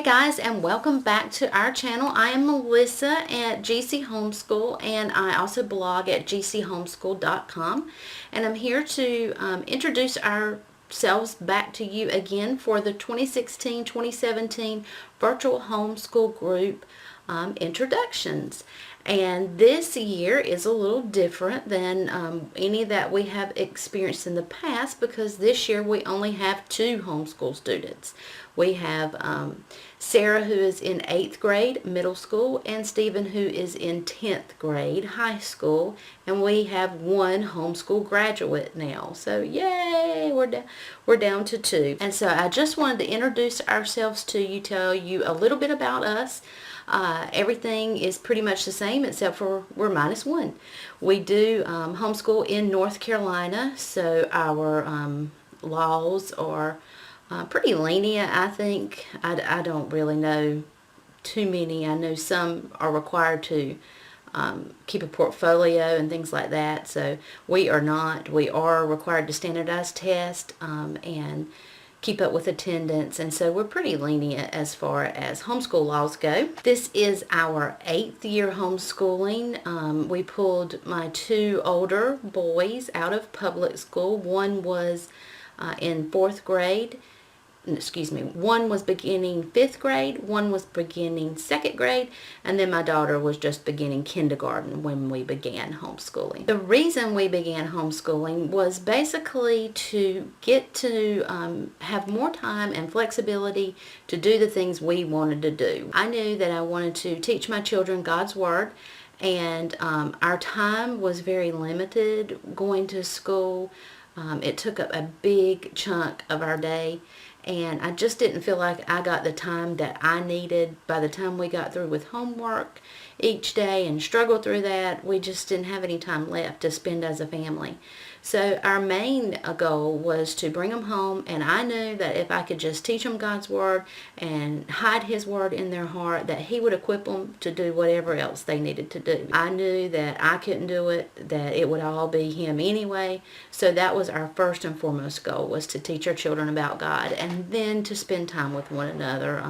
guys, and welcome back to our channel. I am Melissa at GC Homeschool, and I also blog at gchomeschool.com, and I'm here to introduce ourselves back to you again for the 2016-2017 virtual homeschool group introductions. And this year is a little different than any that we have experienced in the past, because this year we only have 2 homeschool students. We have Sarah, who is in 8th grade middle school, and Stephen, who is in 10th grade high school, and we have 1 homeschool graduate now. So yay, we're down to 2. And so I just wanted to introduce ourselves to you, tell you a little bit about us. Everything is pretty much the same except for we're -1. We do homeschool in North Carolina, so our laws are pretty lenient, I think. I don't really know too many. I know some are required to keep a portfolio and things like that, so we are not. We are required to standardize test and keep up with attendance, and so we're pretty lenient as far as homeschool laws go. This is our 8th year homeschooling. We pulled my 2 older boys out of public school. One was in 4th grade. One was beginning 5th grade, one was beginning 2nd grade, and then my daughter was just beginning kindergarten when we began homeschooling. The reason we began homeschooling was basically to get to have more time and flexibility to do the things we wanted to do. I knew that I wanted to teach my children God's Word, and our time was very limited going to school. It took up a big chunk of our day, and I just didn't feel like I got the time that I needed. By the time we got through with homework each day and struggled through that, we just didn't have any time left to spend as a family. So our main goal was to bring them home, and I knew that if I could just teach them God's Word and hide His Word in their heart, that He would equip them to do whatever else they needed to do. I knew that I couldn't do it, that it would all be Him anyway, so that was our first and foremost goal, was to teach our children about God and then to spend time with one another.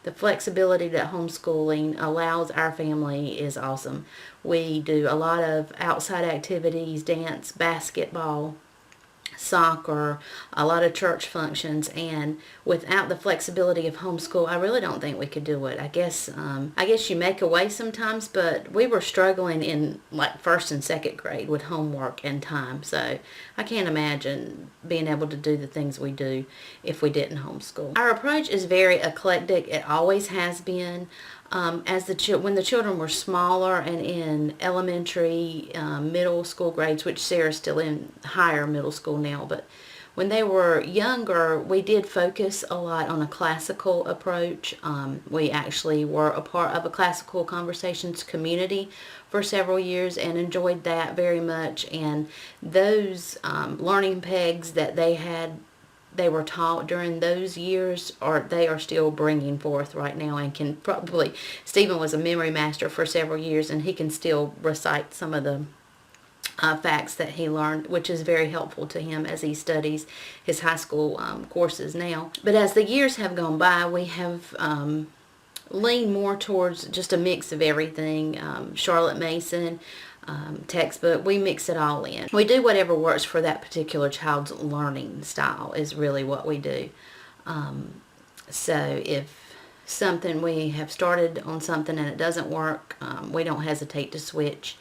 The flexibility that homeschooling allows our family is awesome. We do a lot of outside activities, dance, basketball, soccer, a lot of church functions, and without the flexibility of homeschool, I really don't think we could do it. I guess you make a way sometimes, but we were struggling in like 1st and 2nd grade with homework and time, so I can't imagine being able to do the things we do if we didn't homeschool. Our approach is very eclectic. It always has been. When the children were smaller and in elementary, middle school grades, which Sarah's still in higher middle school now, but when they were younger, we did focus a lot on a classical approach. We actually were a part of a classical conversations community for several years and enjoyed that very much. And those learning pegs that they were taught during those years, they are still bringing forth right now, and can probably, Stephen was a memory master for several years, and he can still recite some of the facts that he learned, which is very helpful to him as he studies his high school courses now. But as the years have gone by, we have leaned more towards just a mix of everything. Charlotte Mason, textbook, we mix it all in. We do whatever works for that particular child's learning style is really what we do. So if we have started on something and it doesn't work, we don't hesitate to switch.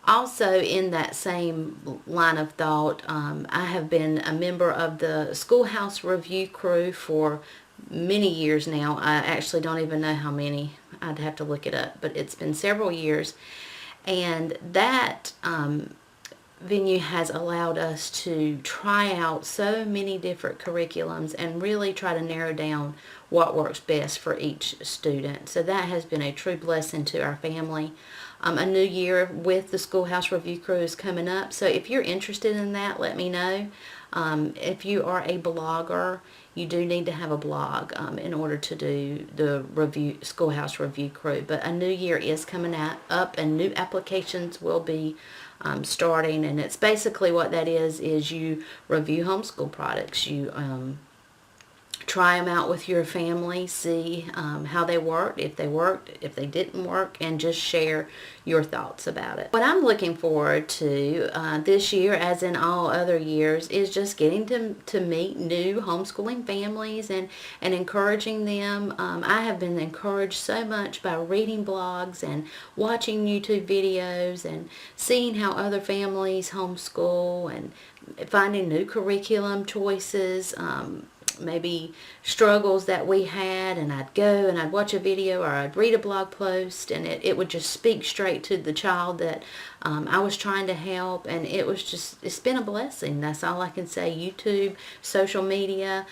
Also, in that same line of thought, I have been a member of the Schoolhouse Review crew for many years now. I actually don't even know how many. I'd have to look it up, but it's been several years. And that venue has allowed us to try out so many different curriculums and really try to narrow down what works best for each student. So that has been a true blessing to our family. A new year with the Schoolhouse Review crew is coming up, so if you're interested in that, let me know. If you are a blogger, you do need to have a blog in order to do the Schoolhouse Review crew. But a new year is coming up, and new applications will be starting. And it's basically what that is you review homeschool products. You try them out with your family, see how they worked, if they didn't work, and just share your thoughts about it. What I'm looking forward to this year, as in all other years, is just getting to meet new homeschooling families and encouraging them. I have been encouraged so much by reading blogs and watching YouTube videos and seeing how other families homeschool and finding new curriculum choices, maybe struggles that we had, and I'd go and I'd watch a video or I'd read a blog post, and it would just speak straight to the child that I was trying to help. And it's been a blessing. That's all I can say. YouTube, social media,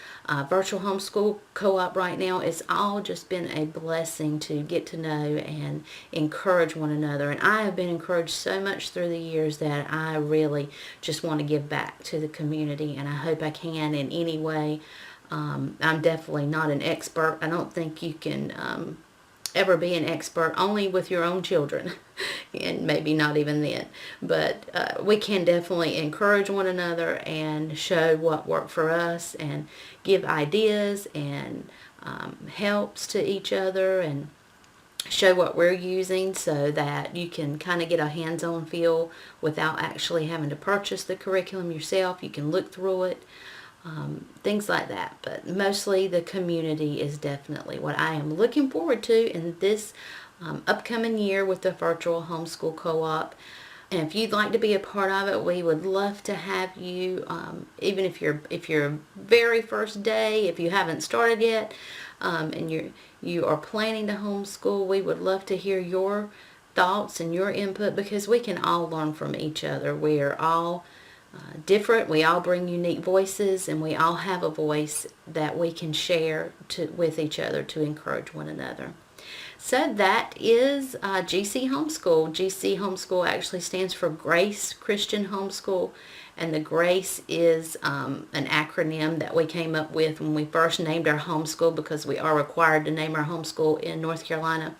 virtual homeschool co-op right now, it's all just been a blessing to get to know and encourage one another. And I have been encouraged so much through the years that I really just want to give back to the community, and I hope I can in any way. I'm definitely not an expert. I don't think you can ever be an expert, only with your own children, and maybe not even then. But we can definitely encourage one another and show what worked for us and give ideas and helps to each other and show what we're using, so that you can kind of get a hands-on feel without actually having to purchase the curriculum yourself. You can look through it. Things like that. But mostly the community is definitely what I am looking forward to in this upcoming year with the virtual homeschool co-op. And if you'd like to be a part of it, we would love to have you, even if you're very first day, if you haven't started yet, and you are planning to homeschool, we would love to hear your thoughts and your input, because we can all learn from each other. We are all different. We all bring unique voices, and we all have a voice that we can share with each other to encourage one another. So that is GC Homeschool. GC Homeschool actually stands for Grace Christian Homeschool, and the Grace is an acronym that we came up with when we first named our homeschool, because we are required to name our homeschool in North Carolina.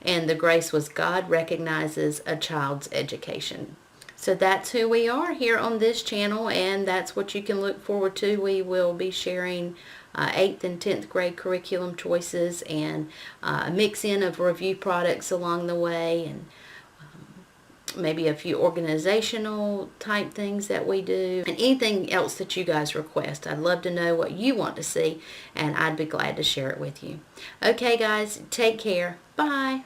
And the Grace was God recognizes a child's education. So that's who we are here on this channel, and that's what you can look forward to. We will be sharing 8th and 10th grade curriculum choices, and a mix-in of review products along the way, and maybe a few organizational type things that we do, and anything else that you guys request. I'd love to know what you want to see, and I'd be glad to share it with you. Okay guys, take care. Bye.